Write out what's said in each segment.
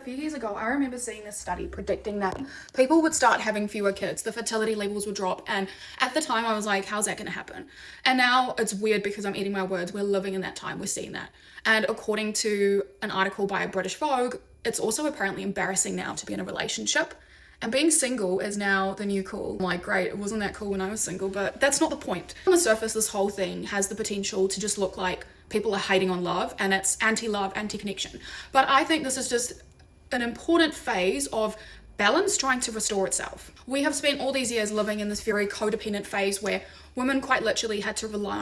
few years ago, I remember seeing this study predicting that people would start having fewer kids, the fertility levels would drop, and at the time I was like, how's that going to happen? And now it's weird because I'm eating my words, we're living in that time, we're seeing that. And according to an article by British Vogue, it's also apparently embarrassing now to be in a relationship. And being single is now the new cool. I'm like, great, it wasn't that cool when I was single, but that's not the point. On the surface, this whole thing has the potential to just look like people are hating on love and it's anti-love, anti-connection. But I think this is just an important phase of balance trying to restore itself. We have spent all these years living in this very codependent phase where women quite literally had to rely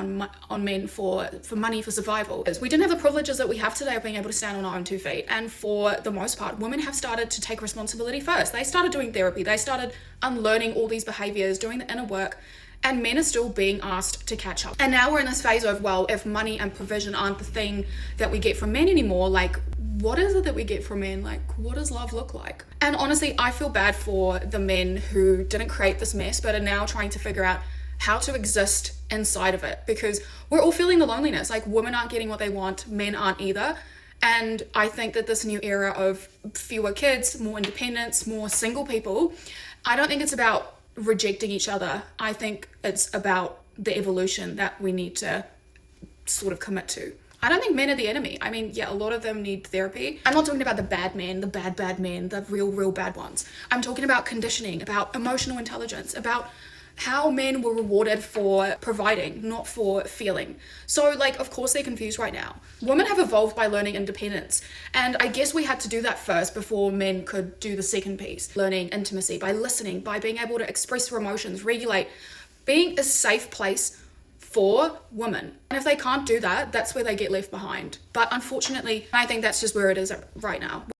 on men for money, for survival. We didn't have the privileges that we have today of being able to stand on our own 2 feet. And for the most part, women have started to take responsibility first. They started doing therapy. They started unlearning all these behaviors, doing the inner work. And men are still being asked to catch up. And now we're in this phase of, well, if money and provision aren't the thing that we get from men anymore, like, what is it that we get from men? Like, what does love look like? And honestly, I feel bad for the men who didn't create this mess, but are now trying to figure out how to exist inside of it, because we're all feeling the loneliness. Like, women aren't getting what they want, men aren't either. And I think that this new era of fewer kids, more independence, more single people, I don't think it's about rejecting each other. I think it's about the evolution that we need to sort of commit to. I don't think men are the enemy. I mean, yeah, a lot of them need therapy. I'm not talking about the bad men, the bad men, the real bad ones. I'm talking about conditioning, about emotional intelligence, about how men were rewarded for providing, not for feeling. So, like, of course they're confused right now. Women have evolved by learning independence. And I guess we had to do that first before men could do the second piece. Learning intimacy by listening, by being able to express their emotions, regulate, being a safe place for women. And if they can't do that, that's where they get left behind. But unfortunately, I think that's just where it is right now.